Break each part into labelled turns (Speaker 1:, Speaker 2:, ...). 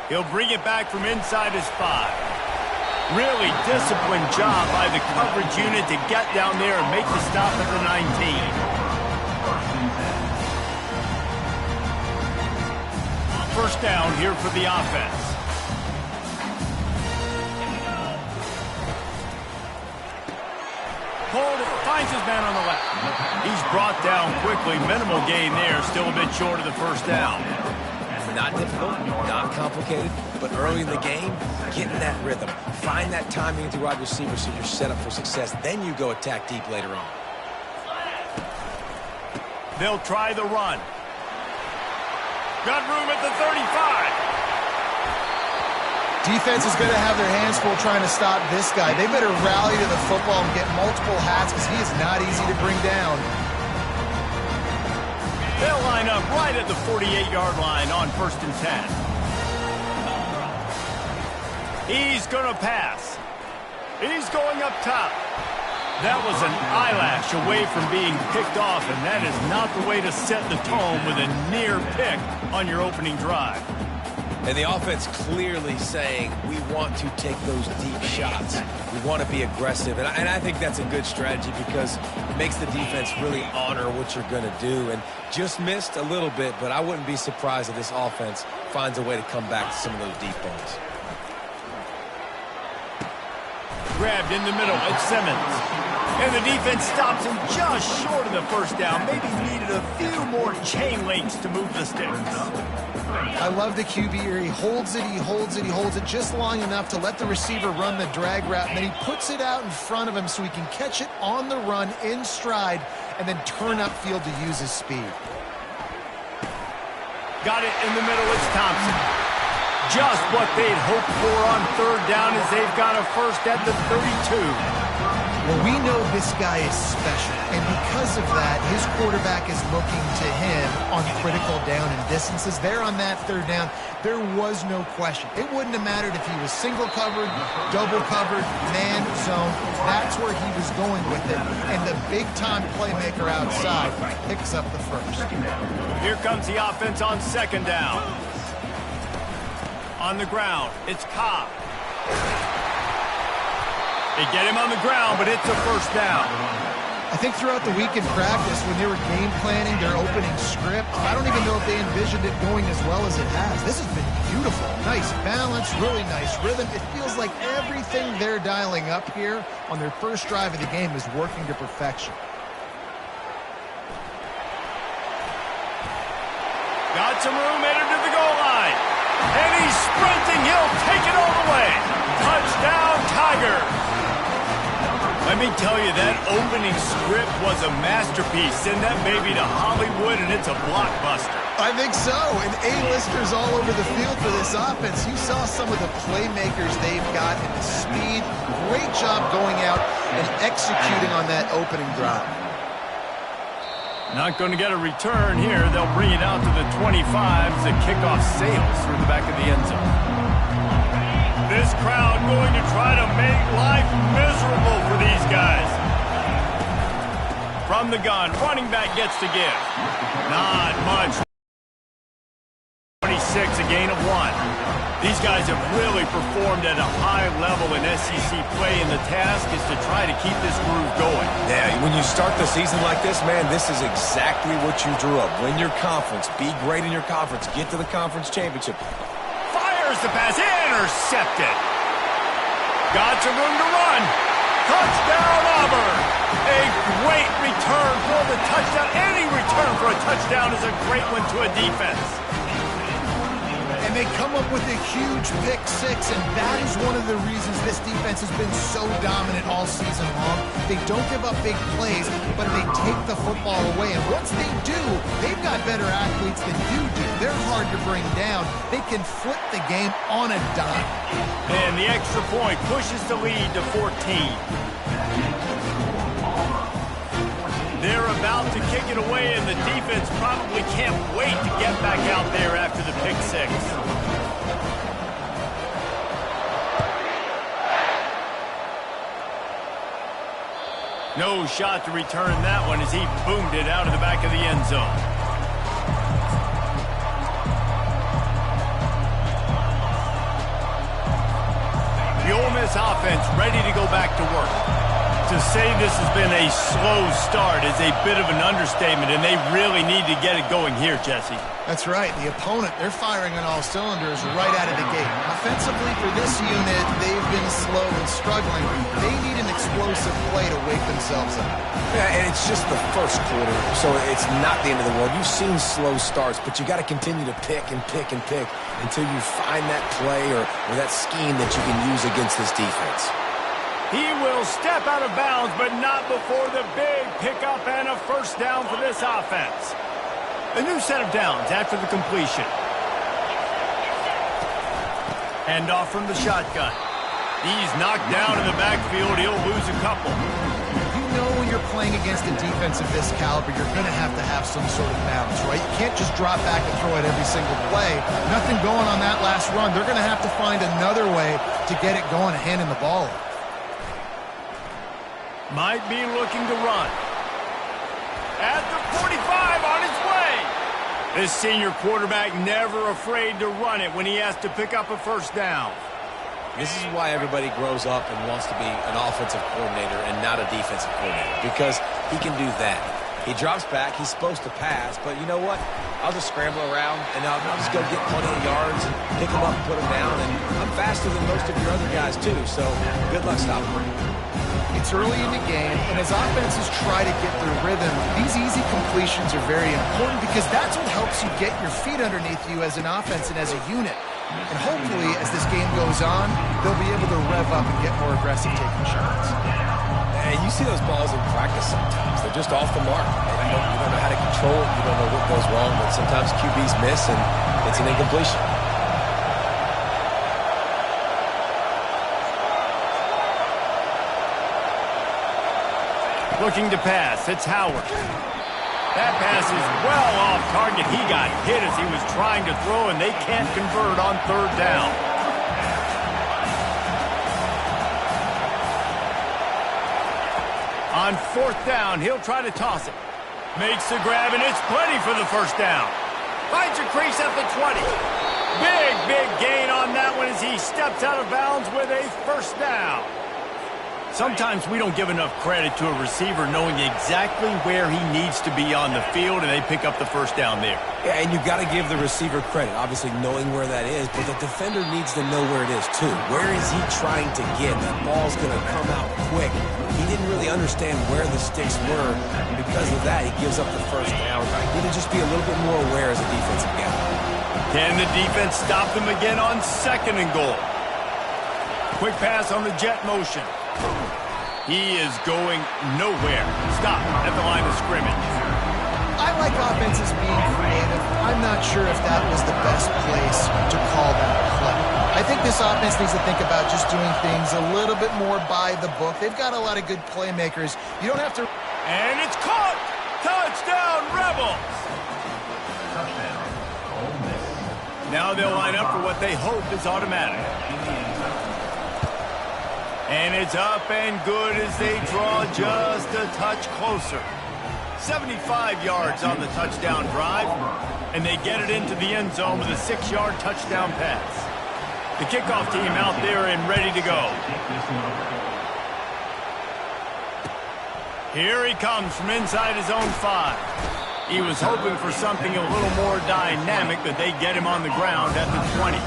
Speaker 1: He'll bring it back from inside his 5. Really disciplined job by the coverage unit to get down there and make the stop at the 19. First down here for the offense. Hold it, finds his man on the left. He's brought down quickly. Minimal gain there, still a bit short of the first down.
Speaker 2: Not difficult, not complicated, but early in the game, get in that rhythm. Find that timing with your wide receiver so you're set up for success. Then you go attack deep later on.
Speaker 1: They'll try the run. Got room at the 35.
Speaker 3: Defense is going to have their hands full trying to stop this guy. They better rally to the football and get multiple hats because he is not easy to bring down.
Speaker 1: They'll line up right at the 48-yard line on 1st and 10. He's going to pass. He's going up top. That was an eyelash away from being picked off, and that is not the way to set the tone with a near pick on your opening drive.
Speaker 2: And the offense clearly saying, we want to take those deep shots. We want to be aggressive. And I think that's a good strategy because it makes the defense really honor what you're going to do. And just missed a little bit, but I wouldn't be surprised if this offense finds a way to come back to some of those deep balls.
Speaker 1: Grabbed in the middle, it's Simmons. And the defense stops him just short of the first down. Maybe needed a few more chain links to move the sticks.
Speaker 3: I love the QB here. He holds it, he holds it, he holds it just long enough to let the receiver run the drag route, and then he puts it out in front of him so he can catch it on the run in stride and then turn upfield to use his speed.
Speaker 1: Got it in the middle, it's Thompson. Just what they'd hoped for on 3rd down as they've got a first at the 32.
Speaker 3: Well, we know this guy is special, and because of that, his quarterback is looking to him on critical down and distances. There on that 3rd down, there was no question. It wouldn't have mattered if he was single covered, double covered, man zone. That's where he was going with it. And the big-time playmaker outside picks up the first.
Speaker 1: Here comes the offense on 2nd down. On the ground, it's Ncaa. They get him on the ground, but it's a first down.
Speaker 3: I think throughout the week in practice, when they were game planning their opening script, I don't even know if they envisioned it going as well as it has. This has been beautiful. Nice balance, really nice rhythm. It feels like everything they're dialing up here on their first drive of the game is working to perfection.
Speaker 1: Got some room, headed to the goal line. And he's sprinting. He'll take it all the way. Touchdown, Tigers. Let me tell you, that opening script was a masterpiece. Send that baby to Hollywood, and it's a blockbuster.
Speaker 3: I think so, and A-listers all over the field for this offense. You saw some of the playmakers they've got and the speed. Great job going out and executing on that opening drive.
Speaker 1: Not going to get a return here. They'll bring it out to the 25 as the kickoff sails through the back of the end zone. This crowd going to try to make life miserable for these guys. From the gun, running back gets to give. Not much. 26, a gain of 1. These guys have really performed at a high level in SEC play, and the task is to try to keep this groove going.
Speaker 2: Yeah, when you start the season like this, man, this is exactly what you drew up. Win your conference, be great in your conference, get to the conference championship.
Speaker 1: Fires the pass, intercepted. Got some room to run. Touchdown, Auburn. A great return for the touchdown. Any return for a touchdown is a great one to a defense.
Speaker 3: And they come up with a huge pick 6, and that is one of the reasons this defense has been so dominant all season long. They don't give up big plays, but they take the football away. And once they do, they've got better athletes than you do. They're hard to bring down. They can flip the game on a dime.
Speaker 1: And the extra point pushes the lead to 14. They're about to kick it away, and the defense probably can't wait to get back out there after the pick 6. No shot to return that one as he boomed it out of the back of the end zone. this offense ready to go back to work. To say this has been a slow start is a bit of an understatement, and they really need to get it going here, Jesse.
Speaker 3: That's right. The opponent, they're firing on all cylinders right out of the gate. Offensively, for this unit, they've been slow and struggling. They need an explosive play to wake themselves up.
Speaker 2: Yeah, and it's just the first quarter, so it's not the end of the world. You've seen slow starts, but you got to continue to pick and pick and pick until you find that play or that scheme that you can use against this defense.
Speaker 1: He will step out of bounds, but not before the big pickup and a first down for this offense. A new set of downs after the completion. Hand off from the shotgun. He's knocked down in the backfield. He'll lose a couple.
Speaker 3: You know when you're playing against a defense of this caliber, you're going to have some sort of balance, right? You can't just drop back and throw it every single play. Nothing going on that last run. They're going to have to find another way to get it going and handing the ball off.
Speaker 1: Might be looking to run. At the 45, on his way. This senior quarterback never afraid to run it when he has to pick up a first down.
Speaker 2: This is why everybody grows up and wants to be an offensive coordinator and not a defensive coordinator, because he can do that. He drops back. He's supposed to pass, but you know what? I'll just scramble around, and I'll just go get plenty of yards and pick them up and put them down, and I'm faster than most of your other guys, too, so good luck stopping me.
Speaker 3: It's early in the game, and as offenses try to get their rhythm, these easy completions are very important because that's what helps you get your feet underneath you as an offense and as a unit. And hopefully, as this game goes on, they'll be able to rev up and get more aggressive taking shots.
Speaker 2: And you see those balls in practice sometimes. They're just off the mark. You don't know how to control it. You don't know what goes wrong, but sometimes QBs miss, and it's an incompletion.
Speaker 1: Looking to pass. It's Howard. That pass is well off target. He got hit as he was trying to throw, and they can't convert on third down. On fourth down, he'll try to toss it. Makes the grab, and it's plenty for the first down. Finds a crease at the 20. Big gain on that one as he steps out of bounds with a first down. Sometimes we don't give enough credit to a receiver knowing exactly where he needs to be on the field, and they pick up the first down there.
Speaker 2: Yeah, and you've got to give the receiver credit, obviously knowing where that is, but the defender needs to know where it is too. Where is he trying to get? That ball's going to come out quick. He didn't really understand where the sticks were, and because of that, he gives up the first down. He need to just be a little bit more aware as a defensive guy.
Speaker 1: Can the defense stop them again on second and goal? Quick pass on the jet motion. He is going nowhere. Stop at the line of scrimmage.
Speaker 3: I like offenses being creative. I'm not sure if that was the best place to call that play. I think this offense needs to think about just doing things a little bit more by the book. They've got a lot of good playmakers. You don't have to...
Speaker 1: And it's caught! Touchdown, Rebels! Now they'll line up for what they hope is automatic. And it's up and good as they draw just a touch closer. 75 yards on the touchdown drive, and they get it into the end zone with a 6-yard touchdown pass. The kickoff team out there and ready to go. Here he comes from inside his own 5. He was hoping for something a little more dynamic, but they get him on the ground at the 20.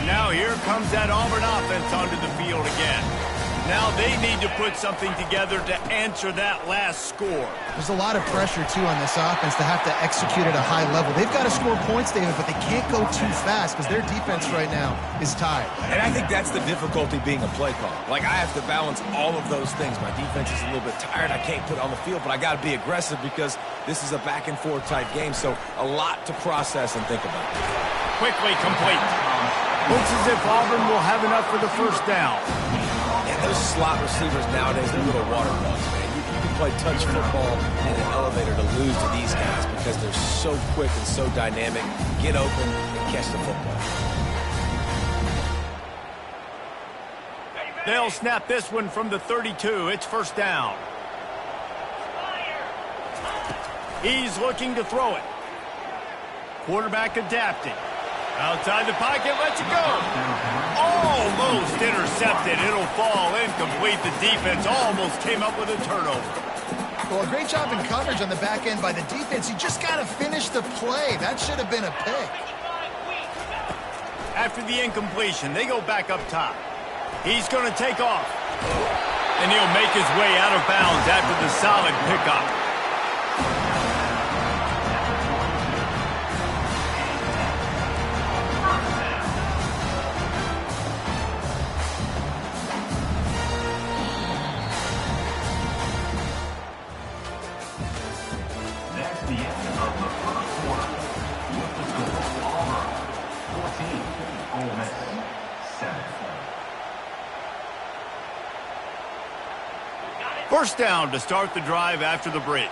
Speaker 1: Now here comes that Auburn offense onto the field again. Now they need to put something together to answer that last score.
Speaker 3: There's a lot of pressure, too, on this offense to have to execute at a high level. They've got to score points, David, but they can't go too fast because their defense right now is tired.
Speaker 2: And I think that's the difficulty being a play caller. Like, I have to balance all of those things. My defense is a little bit tired. I can't put it on the field, but I got to be aggressive because this is a back-and-forth type game, so a lot to process and think about.
Speaker 1: Quickly complete. Looks as if Auburn will have enough for the first down.
Speaker 2: Yeah, those slot receivers nowadays, they're little water bugs, man. You can play touch football in an elevator to lose to these guys because they're so quick and so dynamic. Get open and catch the football.
Speaker 1: They'll snap this one from the 32. It's first down. He's looking to throw it. Quarterback adapting. Outside the pocket, lets it go. Almost intercepted. It'll fall incomplete. The defense almost came up with a turnover.
Speaker 3: Well, a great job in coverage on the back end by the defense. You just got to finish the play. That should have been a pick.
Speaker 1: After the incompletion, they go back up top. He's going to take off. And he'll make his way out of bounds after the solid pickup. First down to start the drive after the break.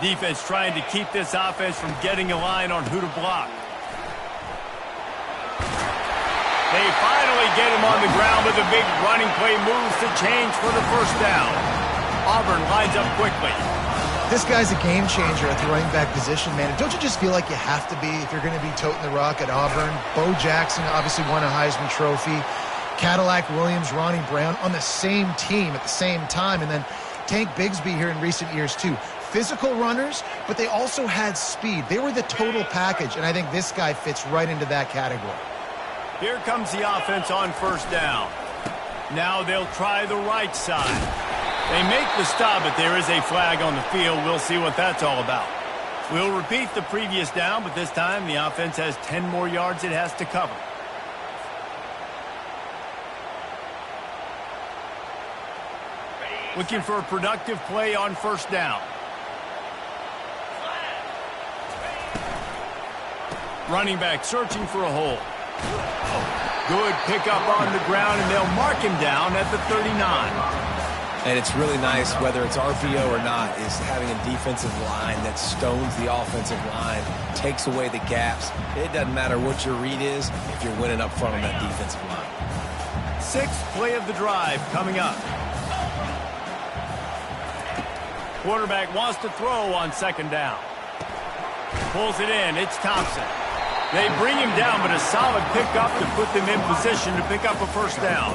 Speaker 1: Defense trying to keep this offense from getting a line on who to block. They finally get him on the ground with a big running play moves to change for the first down. Auburn lines up quickly.
Speaker 3: This guy's a game changer at the running back position, man. Don't you just feel like you have to be if you're going to be toting the rock at Auburn? Bo Jackson obviously won a Heisman Trophy. Cadillac Williams, Ronnie Brown on the same team at the same time. And then Tank Bigsby here in recent years, too. Physical runners, but they also had speed. They were the total package, and I think this guy fits right into that category.
Speaker 1: Here comes the offense on first down. Now they'll try the right side. They make the stop, but there is a flag on the field. We'll see what that's all about. We'll repeat the previous down, but this time the offense has 10 more yards it has to cover. Looking for a productive play on first down. Running back searching for a hole. Good pickup on the ground, and they'll mark him down at the 39.
Speaker 2: And it's really nice, whether it's RPO or not, is having a defensive line that stones the offensive line, takes away the gaps. It doesn't matter what your read is if you're winning up front on that defensive line.
Speaker 1: Sixth play of the drive coming up. Quarterback wants to throw on second down. Pulls it in. It's Thompson. They bring him down, but a solid pickup to put them in position to pick up a first down.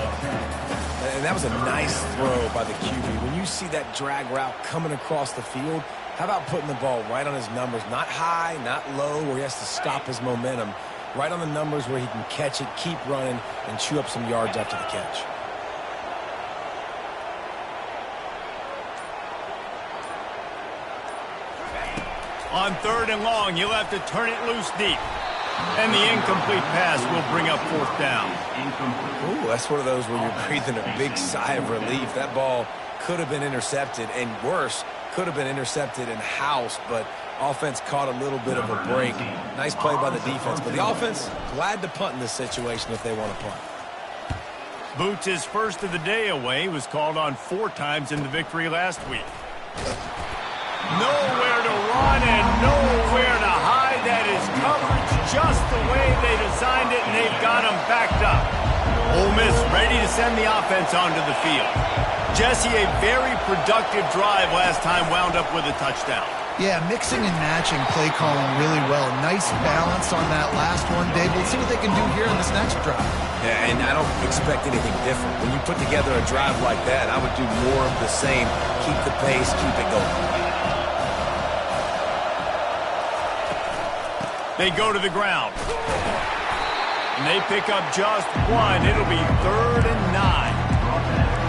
Speaker 2: And that was a nice throw by the QB. When you see that drag route coming across the field, how about putting the ball right on his numbers? Not high, not low, where he has to stop his momentum. Right on the numbers where he can catch it, keep running, and chew up some yards after the catch.
Speaker 1: On third and long, he'll have to turn it loose deep. And the incomplete pass will bring up fourth down.
Speaker 2: Ooh, that's one of those where you're breathing a big sigh of relief. That ball could have been intercepted, and worse, could have been intercepted in house, but offense caught a little bit of a break. Nice play by the defense, but the offense glad to punt in this situation if they want to punt.
Speaker 1: Boots' first of the day away was called on 4 times in the victory last week. Nowhere to run and nowhere to hide. That is coverage just the way they designed it, and they've got them backed up. Ole Miss ready to send the offense onto the field. Jesse, a very productive drive last time, wound up with a touchdown.
Speaker 3: Yeah, mixing and matching play calling really well. Nice balance on that last one, Dave. Let's see what they can do here on this next drive.
Speaker 2: Yeah, and I don't expect anything different. When you put together a drive like that, I would do more of the same. Keep the pace, keep it going.
Speaker 1: They go to the ground. And they pick up just one. It'll be 3rd and 9.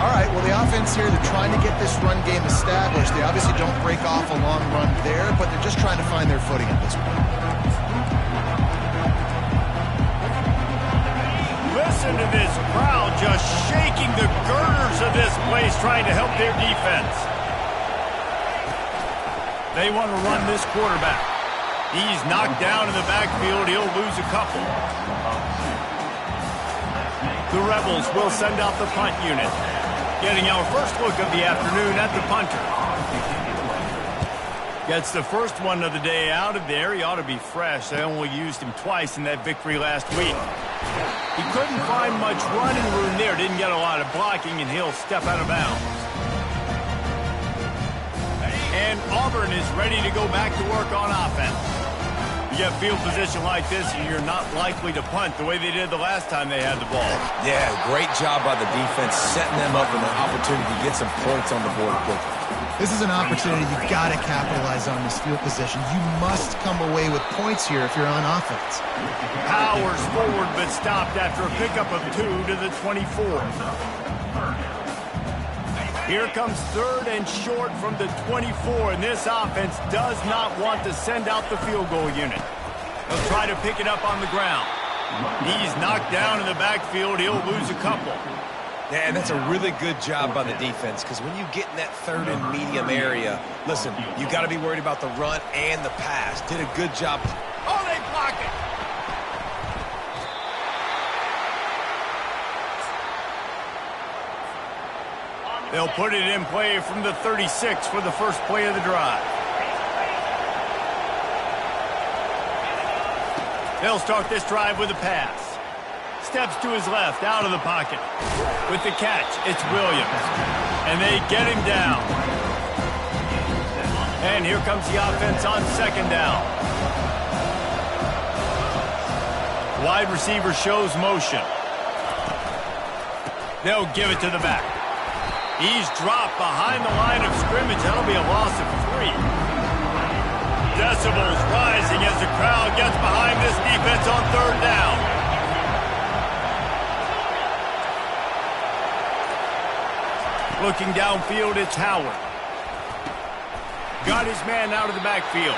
Speaker 3: All right, well, the offense here, they're trying to get this run game established. They obviously don't break off a long run there, but they're just trying to find their footing at this point.
Speaker 1: Listen to this crowd just shaking the girders of this place, trying to help their defense. They want to run this quarterback. He's knocked down in the backfield. He'll lose a couple. The Rebels will send out the punt unit. Getting our first look of the afternoon at the punter. Gets the first one of the day out of there. He ought to be fresh. They only used him twice in that victory last week. He couldn't find much running room there. Didn't get a lot of blocking, and he'll step out of bounds. And Auburn is ready to go back to work on offense. You get field position like this, and you're not likely to punt the way they did the last time they had the ball.
Speaker 2: Yeah, great job by the defense, setting them up with an opportunity to get some points on the board quickly.
Speaker 3: This is an opportunity you've got to capitalize on this field position. You must come away with points here if you're on offense.
Speaker 1: Powers forward, but stopped after a pickup of 2 to the 24. Here comes 3rd and short from the 24, and this offense does not want to send out the field goal unit. They'll try to pick it up on the ground. He's knocked down in the backfield. He'll lose a couple.
Speaker 2: Yeah, and that's a really good job by the defense, because when you get in that 3rd and medium area, listen, you got to be worried about the run and the pass. Did a good job.
Speaker 1: Oh, they block it. They'll put it in play from the 36 for the first play of the drive. They'll start this drive with a pass. Steps to his left, out of the pocket. With the catch, it's Williams. And they get him down. And here comes the offense on 2nd down. Wide receiver shows motion. They'll give it to the back. He's dropped behind the line of scrimmage. That'll be a loss of 3. Decibels rising as the crowd gets behind this defense on 3rd down. Looking downfield, it's Howard. Got his man out of the backfield.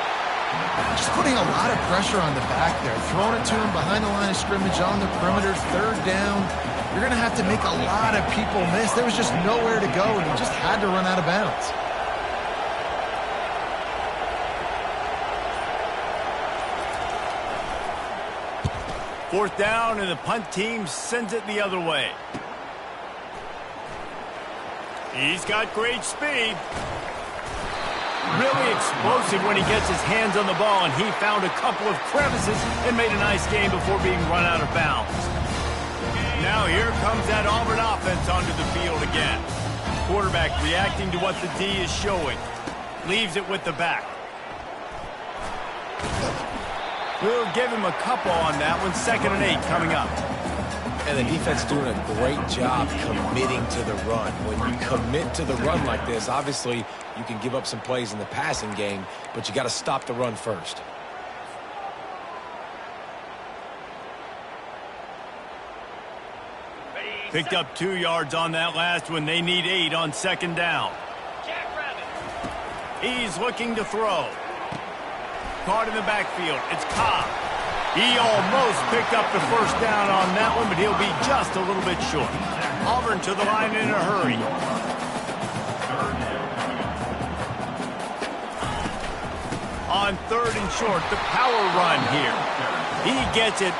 Speaker 3: Just putting a lot of pressure on the back there. Throwing it to him behind the line of scrimmage on the perimeter, 3rd down. You're going to have to make a lot of people miss. There was just nowhere to go, and he just had to run out of bounds.
Speaker 1: Fourth down, and the punt team sends it the other way. He's got great speed. Really explosive when he gets his hands on the ball, and he found a couple of crevices and made a nice game before being run out of bounds. Now here comes that Auburn offense onto the field again. Quarterback reacting to what the D is showing. Leaves it with the back. We'll give him a couple on that one. 2nd and 8 coming up.
Speaker 2: And the defense doing a great job committing to the run. When you commit to the run like this, obviously you can give up some plays in the passing game, but you got to stop the run first.
Speaker 1: Picked up 2 yards on that last one. They need 8 on 2nd down. He's looking to throw. Caught in the backfield. It's Ncaa. He almost picked up the 1st down on that one, but he'll be just a little bit short. Auburn to the line in a hurry. On 3rd and short, the power run here. He gets it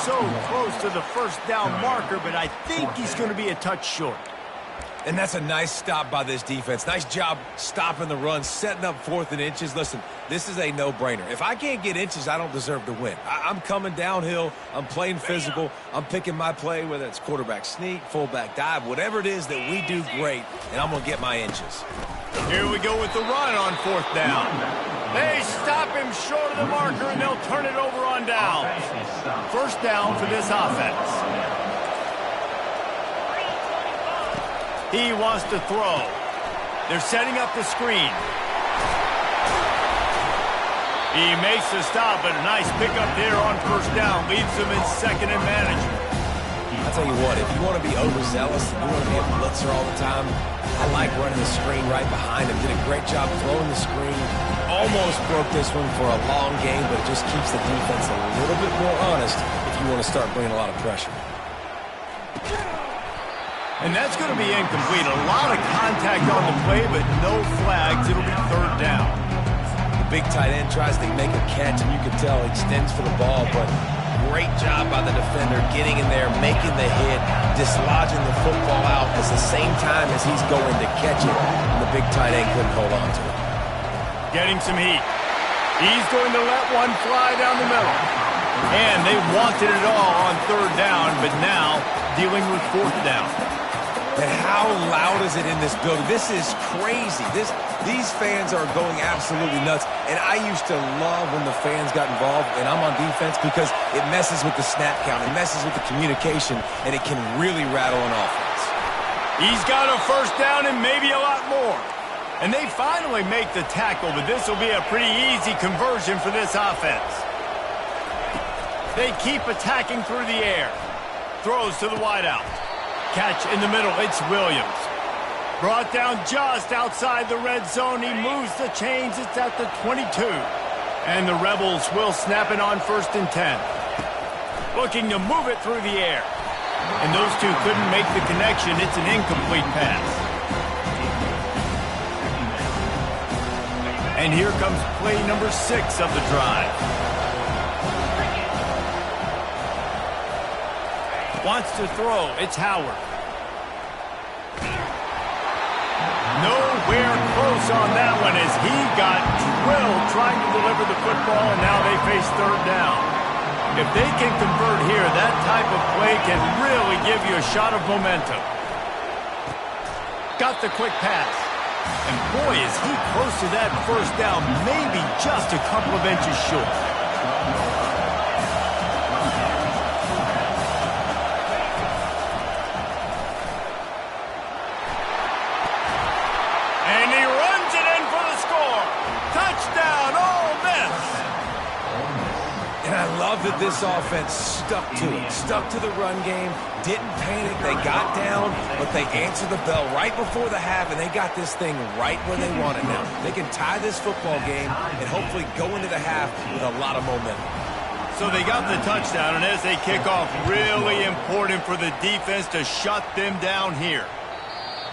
Speaker 1: so close to the 1st down marker, but I think he's going to be a touch short.
Speaker 2: And that's a nice stop by this defense. Nice job stopping the run, setting up 4th and inches. Listen, this is a no-brainer. If I can't get inches, I don't deserve to win. I'm coming downhill. I'm playing physical. I'm picking my play, whether it's quarterback sneak, fullback dive, whatever it is that we do great, and I'm going to get my inches.
Speaker 1: Here we go with the run on 4th down. They stop him short of the marker, and they'll turn it over on down. 1st down for this offense. He wants to throw. They're setting up the screen. He makes the stop, but a nice pickup there on 1st down. Leaves them in 2nd and management.
Speaker 2: I'll tell you what, if you want to be overzealous, if you want to be a blitzer all the time, I like running the screen right behind him. Did a great job throwing the screen. Almost broke this one for a long game, but it just keeps the defense a little bit more honest if you want to start bringing a lot of pressure.
Speaker 1: And that's going to be incomplete. A lot of contact on the play, but no flags. It'll be 3rd down.
Speaker 2: The big tight end tries to make a catch, and you can tell he extends for the ball, but great job by the defender getting in there, making the hit, dislodging the football out at the same time as he's going to catch it, and the big tight end couldn't hold on to it.
Speaker 1: Getting some heat. He's going to let one fly down the middle. And they wanted it all on 3rd down, but now dealing with 4th down.
Speaker 2: And how loud is it in this building? This is crazy. These fans are going absolutely nuts. And I used to love when the fans got involved, and I'm on defense, because it messes with the snap count. It messes with the communication, and it can really rattle an offense.
Speaker 1: He's got a first down and maybe a lot more. And they finally make the tackle, but this will be a pretty easy conversion for this offense. They keep attacking through the air. Throws to the wideout. Catch in the middle. It's Williams. Brought down just outside the red zone. He moves the chains. It's at the 22. And the Rebels will snap it on 1st and 10. Looking to move it through the air. And those two couldn't make the connection. It's an incomplete pass. And here comes play number 6 of the drive. Wants to throw. It's Howard. Nowhere close on that one as he got drilled trying to deliver the football, and now they face 3rd down. If they can convert here, that type of play can really give you a shot of momentum. Got the quick pass. And boy, is he close to that first down, maybe just a couple of inches short. And he runs it in for the score. Touchdown, Ole Miss.
Speaker 2: And I love that this offense stuck to it, stuck to the run game, didn't panic. They got down, but they answered the bell right before the half, and they got this thing right where they want it now. They can tie this football game and hopefully go into the half with a lot of momentum.
Speaker 1: So they got the touchdown, and as they kick off, really important for the defense to shut them down here.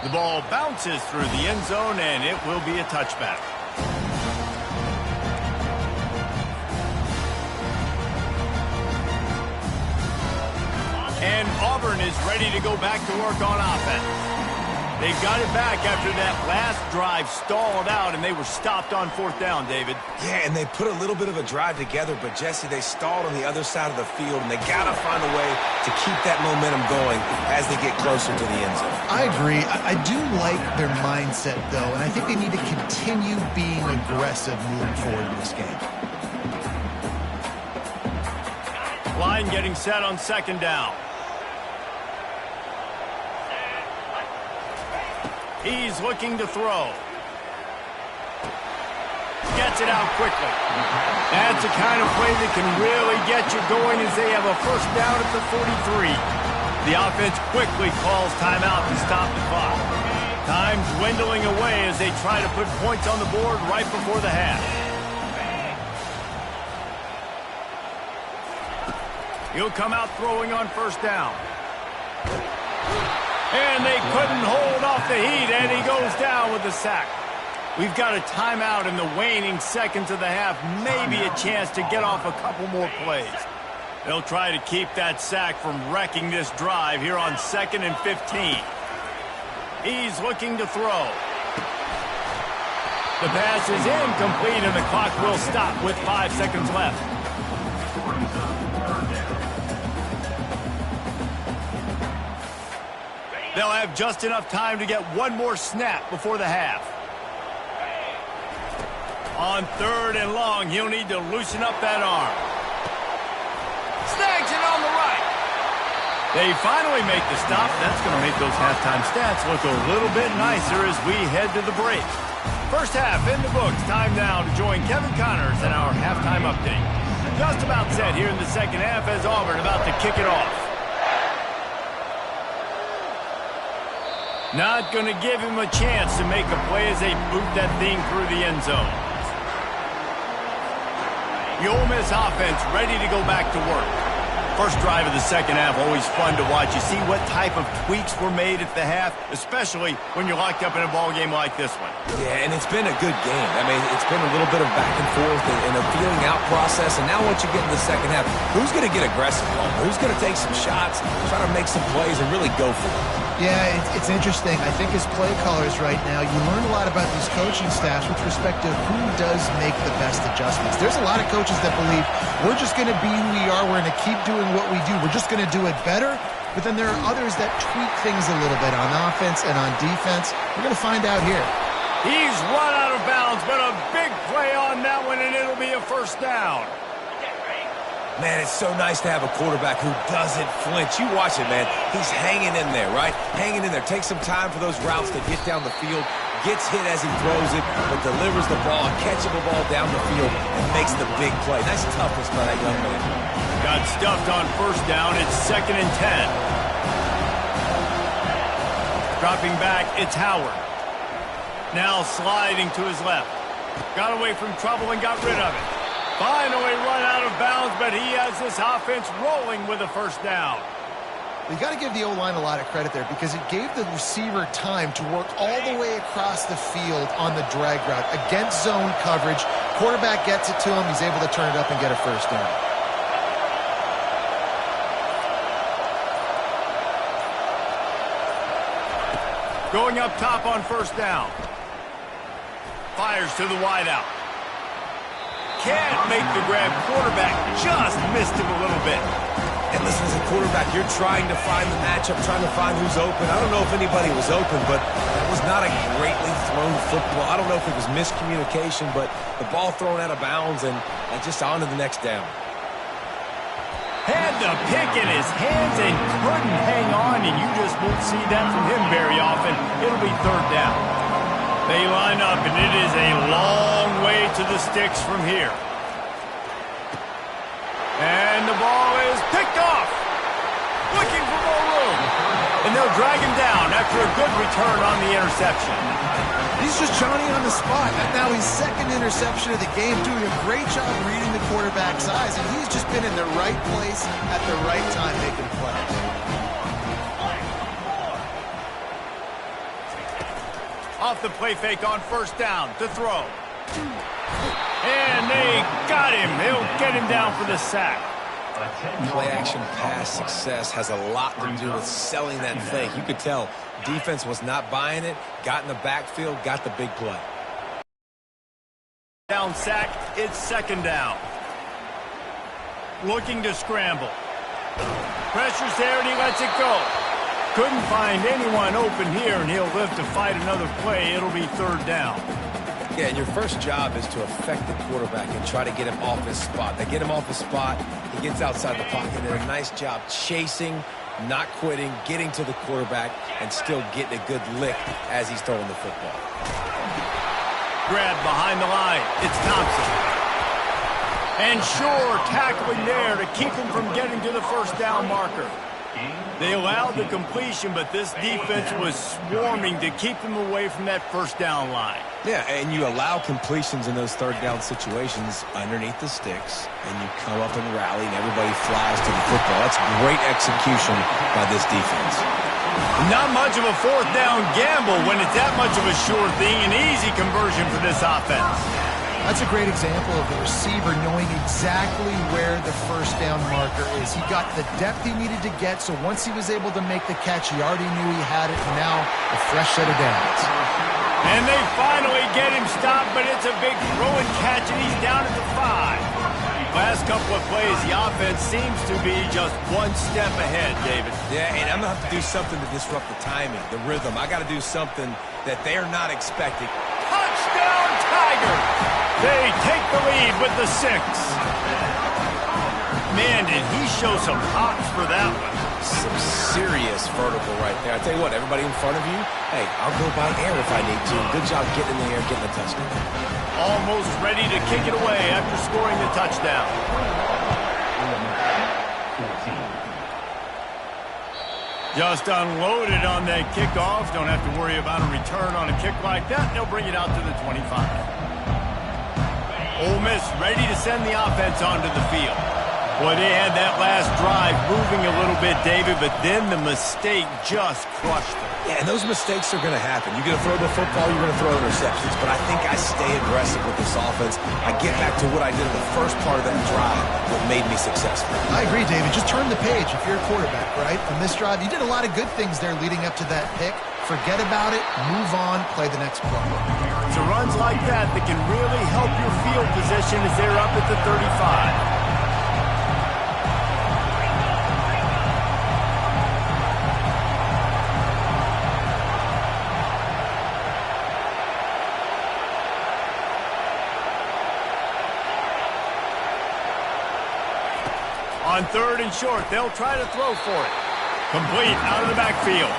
Speaker 1: The ball bounces through the end zone, and it will be a touchback. And Auburn is ready to go back to work on offense. They've got it back after that last drive stalled out, and they were stopped on 4th down, David.
Speaker 2: Yeah, and they put a little bit of a drive together, but, Jesse, they stalled on the other side of the field, and they got to find a way to keep that momentum going as they get closer to the end zone.
Speaker 3: I agree. I do like their mindset, though, and I think they need to continue being aggressive moving forward in this game.
Speaker 1: Line getting set on 2nd down. He's looking to throw. Gets it out quickly. That's the kind of play that can really get you going as they have a first down at the 43. The offense quickly calls timeout to stop the clock. Time's dwindling away as they try to put points on the board right before the half. He'll come out throwing on 1st down. And they couldn't hold off the heat, and he goes down with the sack. We've got a timeout in the waning seconds of the half, maybe a chance to get off a couple more plays. They'll try to keep that sack from wrecking this drive here on 2nd and 15. He's looking to throw. The pass is incomplete, and the clock will stop with 5 seconds left. They'll have just enough time to get one more snap before the half. On 3rd and long, he'll need to loosen up that arm. Snags it on the right. They finally make the stop. That's going to make those halftime stats look a little bit nicer as we head to the break. First half in the books. Time now to join Kevin Connors in our halftime update. Just about set here in the second half as Auburn about to kick it off. Not going to give him a chance to make a play as they boot that thing through the end zone. The Ole Miss offense ready to go back to work. First drive of the second half, always fun to watch. You see what type of tweaks were made at the half, especially when you're locked up in a ball game like this one.
Speaker 2: Yeah, and it's been a good game. I mean, it's been a little bit of back and forth and a feeling out process. And now once you get in the second half, who's going to get aggressive on? Who's going to take some shots, try to make some plays, and really go for it?
Speaker 3: Yeah, it's interesting. I think as play callers right now, you learn a lot about these coaching staffs with respect to who does make the best adjustments. There's a lot of coaches that believe we're just going to be who we are. We're going to keep doing what we do. We're just going to do it better. but then there are others that tweak things a little bit on offense and on defense. We're going to find out here.
Speaker 1: He's run out of bounds, but a big play on that one, and it'll be a first down.
Speaker 2: Man, it's so nice to have a quarterback who doesn't flinch. You watch it, man. He's hanging in there, right? Hanging in there. Takes some time for those routes to get down the field. Gets hit as he throws it, but delivers the ball, catchable ball down the field, and makes the big play. Nice toughness by that young man.
Speaker 1: Got stuffed on first down. It's 2nd and 10. Dropping back, it's Howard. Now sliding to his left. Got away from trouble and got rid of it. Finally run out of bounds, but he has this offense rolling with a first down.
Speaker 3: You got to give the O-line a lot of credit there because it gave the receiver time to work all the way across the field on the drag route against zone coverage. Quarterback gets it to him. He's able to turn it up and get a first down.
Speaker 1: Going up top on first down. Fires to the wideout. Can't make the grab. Quarterback just missed him a little bit.
Speaker 2: And listen, as a quarterback, you're trying to find the matchup, trying to find who's open. I don't know if anybody was open, but that was not a greatly thrown football. I don't know if it was miscommunication, but the ball thrown out of bounds and just on to the next down.
Speaker 1: Had the pick in his hands and couldn't hang on, and you just won't see that from him very often. It'll be third down. They line up, and it is a long way to the sticks from here. And the ball is picked off. Looking for more room. And they'll drag him down after a good return on the interception.
Speaker 3: He's just Johnny on the spot. Now his second interception of the game, doing a great job reading the quarterback's eyes, and he's just been in the right place at the right time making plays.
Speaker 1: Off the play fake on first down to throw. And they got him. He'll get him down for the sack.
Speaker 2: Play action pass success has a lot to do with selling that fake. You could tell defense was not buying it, got in the backfield, got the big play.
Speaker 1: Down sack, it's 2nd down. Looking to scramble. Pressure's there and he lets it go. Couldn't find anyone open here, and he'll live to fight another play. It'll be 3rd down.
Speaker 2: Yeah, and your first job is to affect the quarterback and try to get him off his spot. They get him off his spot, he gets outside the pocket. They did a nice job chasing, not quitting, getting to the quarterback, and still getting a good lick as he's throwing the football.
Speaker 1: Grab behind the line. It's Thompson. And Shore tackling there to keep him from getting to the first down marker. They allowed the completion, but this defense was swarming to keep them away from that first down line.
Speaker 2: Yeah, and you allow completions in those 3rd down situations underneath the sticks, and you come up and rally, and everybody flies to the football. That's great execution by this defense.
Speaker 1: Not much of a 4th down gamble when it's that much of a sure thing, an easy conversion for this offense.
Speaker 3: That's a great example of the receiver knowing exactly where the first down marker is. He got the depth he needed to get, so once he was able to make the catch, he already knew he had it, and now a fresh set of downs.
Speaker 1: And they finally get him stopped, but it's a big throw and catch, and he's down at the 5. Last couple of plays, the offense seems to be just one step ahead, David.
Speaker 2: Yeah, and I'm going to have to do something to disrupt the timing, the rhythm. I got to do something that they're not expecting.
Speaker 1: Touchdown, Tiger! They take the lead with the 6. Man, did he show some hops for that one.
Speaker 2: Some serious vertical right there. I tell you what, everybody in front of you, hey, I'll go by air if I need to. Good job getting in the air, getting the touchdown.
Speaker 1: Almost ready to kick it away after scoring the touchdown. Just unloaded on that kickoff. Don't have to worry about a return on a kick like that. They'll bring it out to the 25. Ole Miss ready to send the offense onto the field. Boy, they had that last drive moving a little bit, David, but then the mistake just crushed them.
Speaker 2: Yeah, and those mistakes are going to happen. You're going to throw the football, you're going to throw interceptions, but I think I stay aggressive with this offense. I get back to what I did in the first part of that drive, what made me successful.
Speaker 3: I agree, David. Just turn the page if you're a quarterback, right? On this drive, you did a lot of good things there leading up to that pick. Forget about it, move on, play the next play.
Speaker 1: It's runs like that that can really help your field position as they're up at the 35. On 3rd and short, they'll try to throw for it. Complete out of the backfield.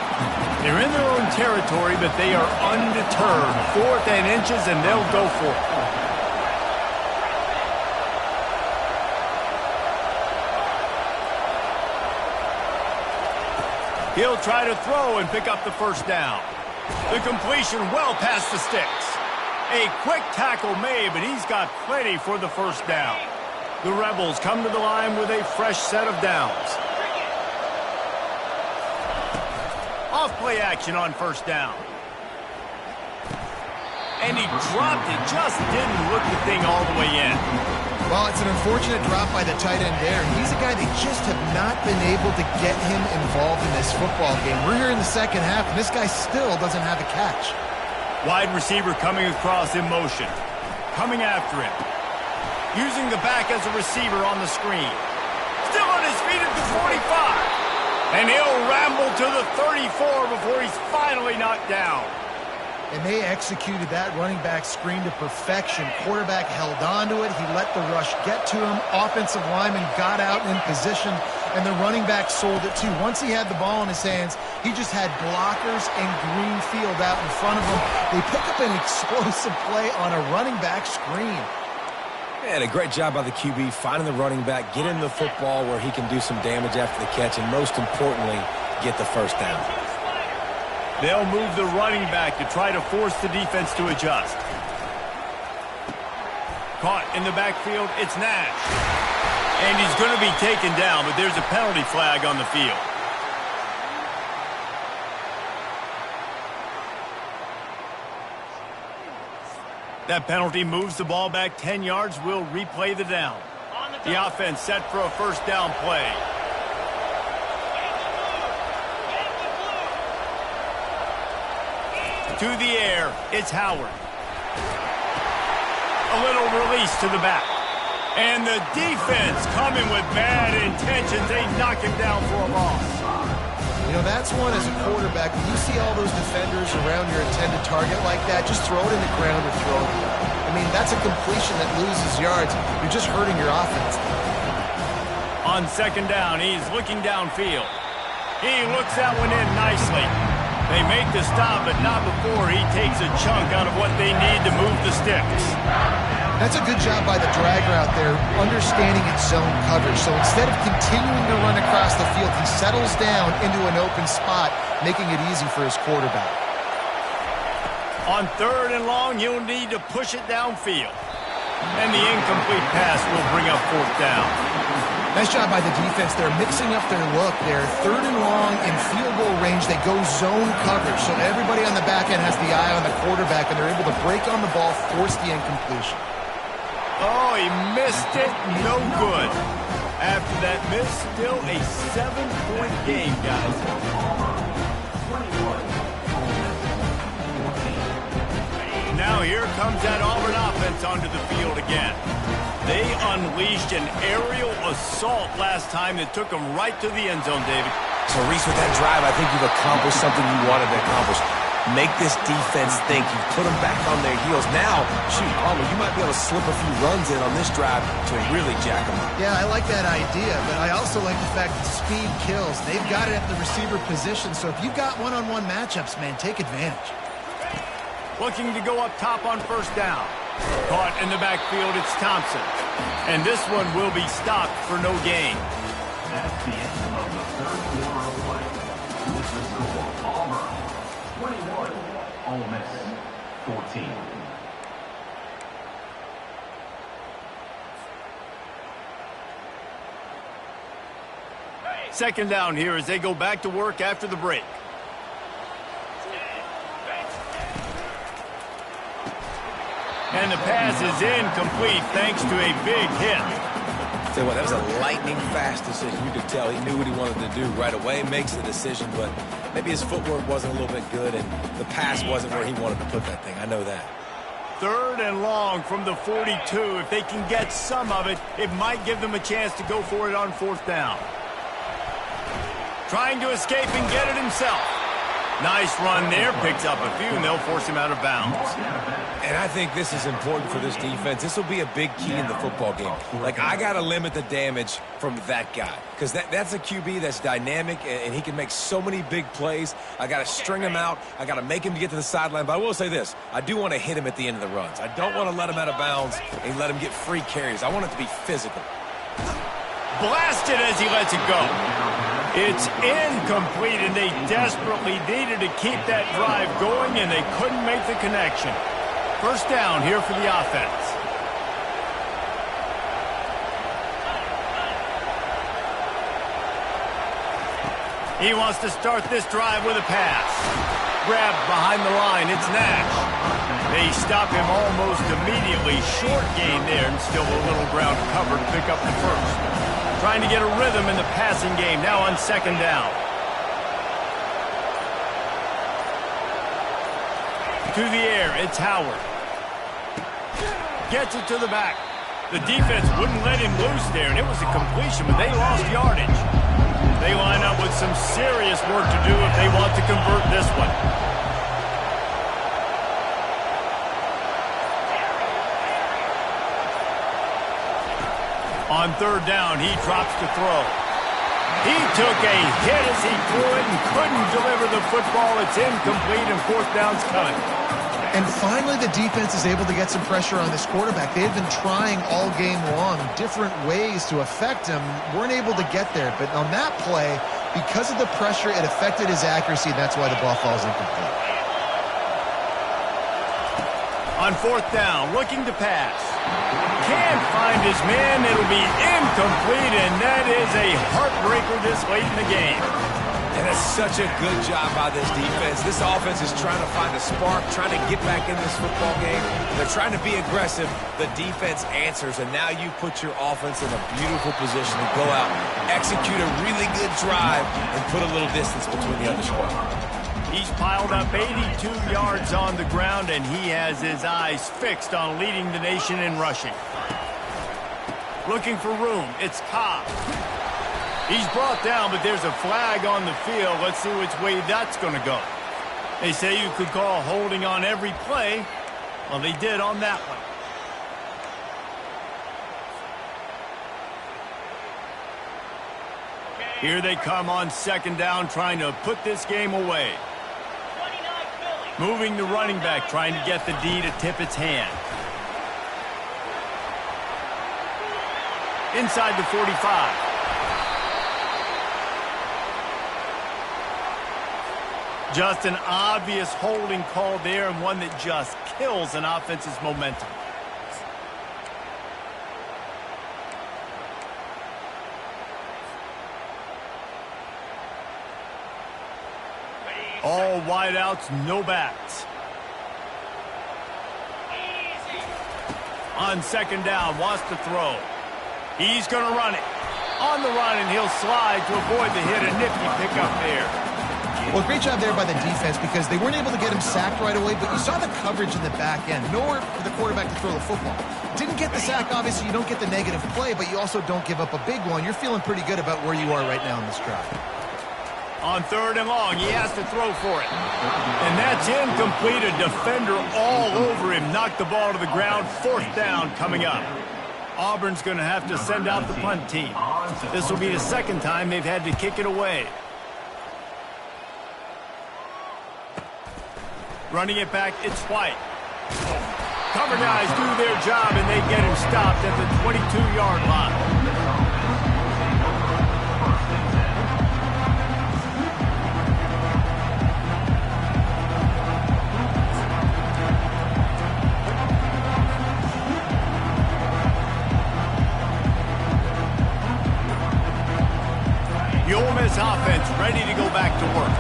Speaker 1: They're in their own territory, but they are undeterred. 4th and inches, and they'll go for it. He'll try to throw and pick up the first down. The completion well past the sticks. A quick tackle made, but he's got plenty for the first down. The Rebels come to the line with a fresh set of downs. Off-play action on first down. And he dropped it, just didn't look the thing all the way in.
Speaker 3: Well, it's an unfortunate drop by the tight end there. He's a guy they just have not been able to get him involved in this football game. We're here in the second half, and this guy still doesn't have a catch.
Speaker 1: Wide receiver coming across in motion. Coming after him. Using the back as a receiver on the screen. Still on his feet at the 45. And he'll ramble to the 34 before he's finally knocked down.
Speaker 3: And they executed that running back screen to perfection. Quarterback held on to it. He let the rush get to him. Offensive lineman got out in position, and the running back sold it too. Once he had the ball in his hands, he just had blockers and green field out in front of him. They pick up an explosive play on a running back screen.
Speaker 2: And a great job by the QB finding the running back, get him the football where he can do some damage after the catch, and most importantly, get the first down.
Speaker 1: They'll move the running back to try to force the defense to adjust. Caught in the backfield, it's Nash. And he's going to be taken down, but there's a penalty flag on the field. That penalty moves the ball back 10 yards. We'll replay the down. The offense set for a first down play. To the air, it's Howard. A little release to the back. And the defense coming with bad intentions. They knock him down for a loss.
Speaker 3: You know, that's one as a quarterback. When you see all those defenders around your intended target like that, just throw it in the ground or throw it. I mean, that's a completion that loses yards. You're just hurting your offense.
Speaker 1: On second down, he's looking downfield. He looks that one in nicely. They make the stop, but not before he takes a chunk out of what they need to move the sticks.
Speaker 3: That's a good job by the drag route there, understanding its zone coverage. So instead of continuing to run across the field, he settles down into an open spot, making it easy for his quarterback.
Speaker 1: On 3rd and long, he'll need to push it downfield. And the incomplete pass will bring up 4th down.
Speaker 3: Nice job by the defense there, mixing up their look there. 3rd and long in field goal range, they go zone coverage. So everybody on the back end has the eye on the quarterback, and they're able to break on the ball, force the incompletion.
Speaker 1: Oh, he missed it. No good. After that miss, still a 7-point game, guys. Now here comes that Auburn offense onto the field again. They unleashed an aerial assault last time that took them right to the end zone, David.
Speaker 2: So, Reese, with that drive, I think you've accomplished something you wanted to accomplish. Make this defense think. You put them back on their heels. Now, shoot, Palmer, you might be able to slip a few runs in on this drive to really jack them up.
Speaker 3: Yeah, I like that idea, but I also like the fact that speed kills. They've got it at the receiver position, so if you've got one-on-one matchups, man, take advantage.
Speaker 1: Looking to go up top on first down. Caught in the backfield, it's Thompson. And this one will be stopped for no gain.
Speaker 4: That's the end of the 3rd quarter of play. With the score, Auburn 21, Ole Miss 14.
Speaker 1: Second down here as they go back to work after the break. And the pass is incomplete thanks to a big hit.
Speaker 2: Tell you what, that was a lightning-fast decision. You could tell he knew what he wanted to do right away, makes the decision, but maybe his footwork wasn't a little bit good, and the pass wasn't where he wanted to put that thing. I know that.
Speaker 1: 3rd and long from the 42. If they can get some of it, it might give them a chance to go for it on 4th down. Trying to escape and get it himself. Nice run there, picks up a few, and they'll force him out of bounds.
Speaker 2: And I think this is important for this defense. This will be a big key in the football game. Like, I got to limit the damage from that guy because that's a QB that's dynamic, and he can make so many big plays. I got to string him out. I got to make him to get to the sideline. But I will say this. I do want to hit him at the end of the runs. I don't want to let him out of bounds and let him get free carries. I want it to be physical.
Speaker 1: Blasted as he lets it go. It's incomplete, and they desperately needed to keep that drive going, and they couldn't make the connection. First down here for the offense. He wants to start this drive with a pass. Grabbed behind the line, it's Nash. They stop him almost immediately. Short gain there, and still a little ground cover to pick up the first. Trying to get a rhythm in the passing game, now on second down. To the air, it's Howard. Gets it to the back. The defense wouldn't let him loose there, and it was a completion, but they lost yardage. They line up with some serious work to do if they want to convert this one. On third down, he drops to throw. He took a hit as he threw it and couldn't deliver the football. It's incomplete, and fourth down's coming.
Speaker 3: And finally, the defense is able to get some pressure on this quarterback. They've been trying all game long different ways to affect him. Weren't able to get there. But on that play, because of the pressure, it affected his accuracy, and that's why the ball falls incomplete.
Speaker 1: On fourth down, looking to pass. Can't find his man. It'll be incomplete, and that is a heartbreaker this late in the game.
Speaker 2: And that's such a good job by this defense. This offense is trying to find a spark, trying to get back in this football game. They're trying to be aggressive. The defense answers, and now you put your offense in a beautiful position to go out, execute a really good drive, and put a little distance between the other squad.
Speaker 1: He's piled up 82 yards on the ground, and he has his eyes fixed on leading the nation in rushing. Looking for room, it's Ncaa. He's brought down, but there's a flag on the field. Let's see which way that's going to go. They say you could call holding on every play. Well, they did on that one. Here they come on second down, trying to put this game away. Moving the running back, trying to get the D to tip its hand. Inside the 45. Just an obvious holding call there, and one that just kills an offense's momentum. All wideouts, no backs. On second down, wants to throw. He's going to run it. On the run, and he'll slide to avoid the hit. A nifty pickup there.
Speaker 3: Well, great job there by the defense because they weren't able to get him sacked right away, but you saw the coverage in the back end. Nowhere for the quarterback to throw the football. Didn't get the sack, obviously. You don't get the negative play, but you also don't give up a big one. You're feeling pretty good about where you are right now in this drive.
Speaker 1: On third and long, he has to throw for it. And that's incomplete. A defender all over him. Knocked the ball to the ground. Fourth down coming up. Auburn's going to have to send out the punt team. This will be the second time they've had to kick it away. Running it back, it's White. Cover guys do their job, and they get him stopped at the 22-yard line. The Ole Miss offense ready to go back to work.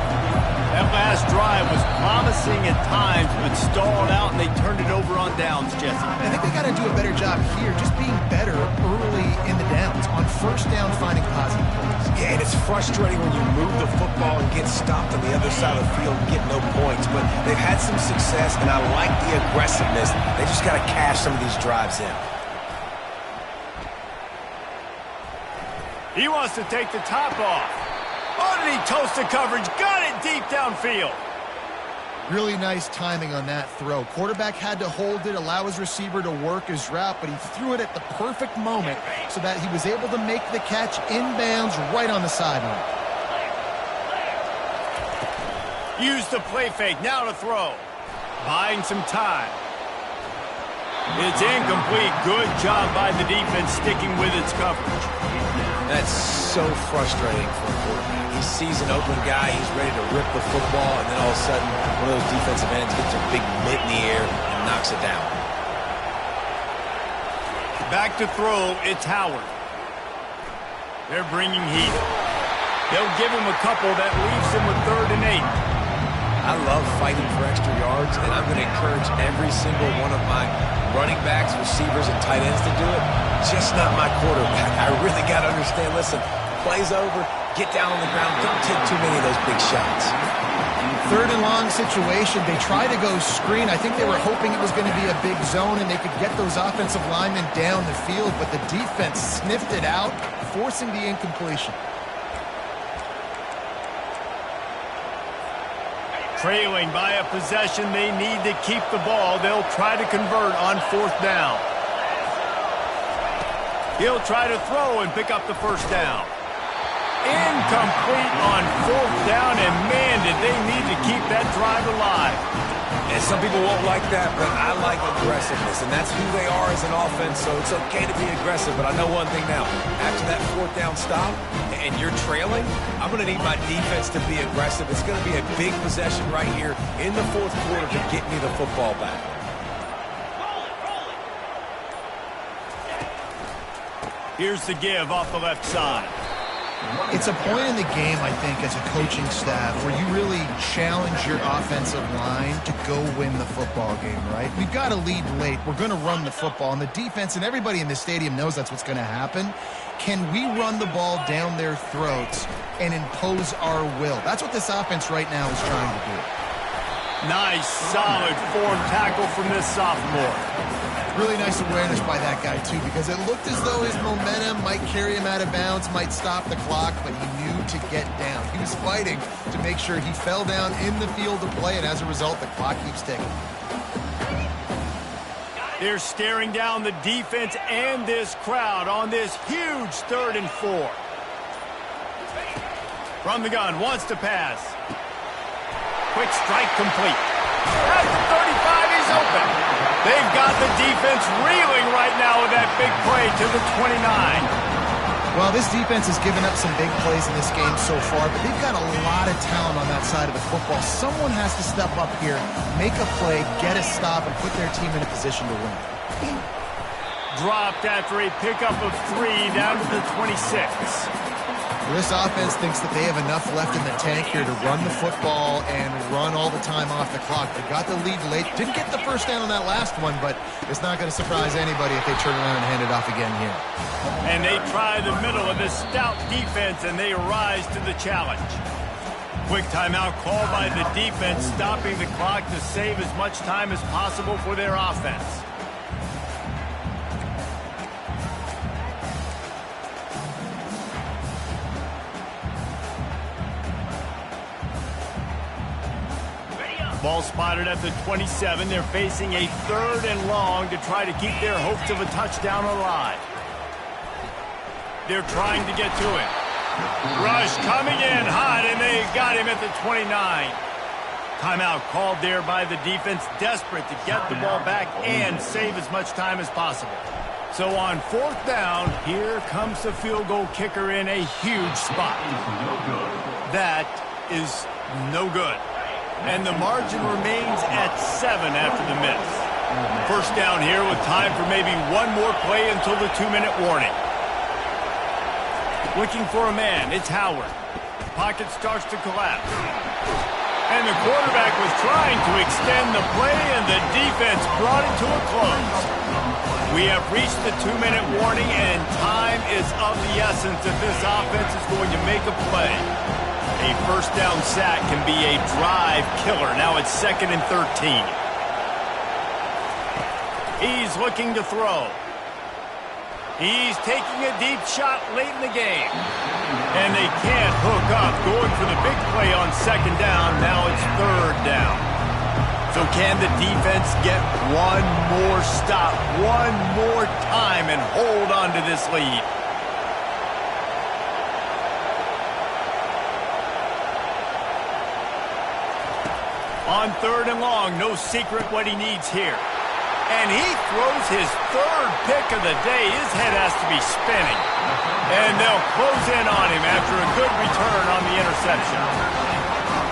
Speaker 1: That last drive was promising at times, but stalled out, and they turned it over on downs, Jesse.
Speaker 3: I think they got to do a better job here, just being better early in the downs. On first down, finding positive plays.
Speaker 2: Yeah, and it's frustrating when you move the football and get stopped on the other side of the field and get no points. But they've had some success, and I like the aggressiveness. They just got to cash some of these drives in.
Speaker 1: He wants to take the top off. Oh, did he toast the coverage? Got it deep downfield.
Speaker 3: Really nice timing on that throw. Quarterback had to hold it, allow his receiver to work his route, but he threw it at the perfect moment so that he was able to make the catch inbounds right on the sideline.
Speaker 1: Use the play fake, now to throw. Buying some time. It's incomplete. Good job by the defense sticking with its coverage.
Speaker 2: That's so frustrating for a quarterback. He sees an open guy, he's ready to rip the football, and then all of a sudden, one of those defensive ends gets a big mitt in the air and knocks it down.
Speaker 1: Back to throw, it's Howard. They're bringing heat. They'll give him a couple that leaves him with 3rd and 8.
Speaker 2: I love fighting for extra yards, and I'm going to encourage every single one of my running backs, receivers, and tight ends to do it. Just not my quarterback. I really got to understand, listen, play's over, get down on the ground, don't take too many of those big shots.
Speaker 3: 3rd and long situation. They tried to go screen. I think they were hoping it was going to be a big zone and they could get those offensive linemen down the field, but the defense sniffed it out, forcing the incompletion.
Speaker 1: Trailing by a possession, they need to keep the ball. They'll try to convert on 4th down. He'll try to throw and pick up the 1st down. Incomplete on 4th down, and man, did they need to keep that drive alive.
Speaker 2: And some people won't like that, but I like aggressiveness, and that's who they are as an offense, so it's okay to be aggressive. But I know one thing now. After that 4th down stop, and you're trailing, I'm going to need my defense to be aggressive. It's going to be a big possession right here in the 4th quarter to get me the football back.
Speaker 1: Here's the give off the left side.
Speaker 3: It's a point in the game, I think, as a coaching staff where you really challenge your offensive line to go win the football game, right? We've got to lead late. We're going to run the football, and the defense and everybody in the stadium knows that's what's going to happen. Can we run the ball down their throats and impose our will? That's what this offense right now is trying to do.
Speaker 1: Nice, solid form tackle from this sophomore.
Speaker 3: Really nice awareness by that guy, too, because it looked as though his momentum might carry him out of bounds, might stop the clock, but he knew to get down. He was fighting to make sure he fell down in the field to play, and as a result, the clock keeps ticking.
Speaker 1: They're staring down the defense and this crowd on this huge 3rd and 4. From the gun, wants to pass. Quick strike complete. At the 35, he's open. They've got the defense reeling right now with that big play to the 29.
Speaker 3: Well, this defense has given up some big plays in this game so far, but they've got a lot of talent on that side of the football. Someone has to step up here, make a play, get a stop, and put their team in a position to win.
Speaker 1: Dropped after a pickup of 3 down to the 26.
Speaker 3: This offense thinks that they have enough left in the tank here to run the football and run all the time off the clock. They got the lead late. Didn't get the 1st down on that last one, but it's not going to surprise anybody if they turn around and hand it off again here.
Speaker 1: And they try the middle of this stout defense, and they rise to the challenge. Quick timeout called by the defense, stopping the clock to save as much time as possible for their offense. Ball spotted at the 27. They're facing a 3rd and long to try to keep their hopes of a touchdown alive. They're trying to get to it. Rush coming in hot, and they got him at the 29. Timeout called there by the defense, desperate to get the ball back and save as much time as possible. So on 4th down, here comes the field goal kicker in a huge spot. That is no good. And the margin remains at 7 after the miss. 1st down here with time for maybe one more play until the 2-minute warning. Looking for a man, it's Howard. Pocket starts to collapse. And the quarterback was trying to extend the play, and the defense brought it to a close. We have reached the 2-minute warning, and time is of the essence if this offense is going to make a play. A 1st down sack can be a drive killer. Now it's 2nd and 13. He's looking to throw. He's taking a deep shot late in the game. And they can't hook up. Going for the big play on second down. Now it's third down. So can the defense get one more stop, one more time, and hold on to this lead? On third and long, no secret what he needs here. And he throws his third pick of the day. His head has to be spinning. And they'll close in on him after a good return on the interception.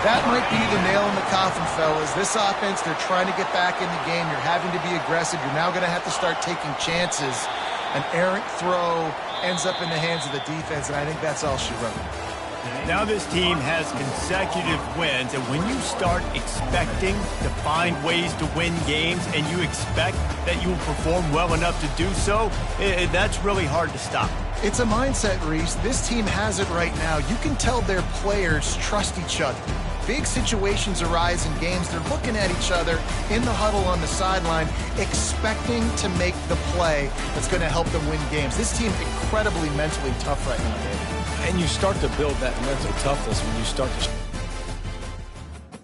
Speaker 3: That might be the nail in the coffin, fellas. This offense, they're trying to get back in the game. You're having to be aggressive. You're now going to have to start taking chances. An errant throw ends up in the hands of the defense, and I think that's all she wrote.
Speaker 1: Now this team has consecutive wins, and when you start expecting to find ways to win games and you expect that you will perform well enough to do so, that's really hard to stop.
Speaker 3: It's a mindset, Reese. This team has it right now. You can tell their players trust each other. Big situations arise in games. They're looking at each other in the huddle on the sideline, expecting to make the play that's going to help them win games. This team's incredibly mentally tough right now, David.
Speaker 2: And you start to build that mental toughness when you start to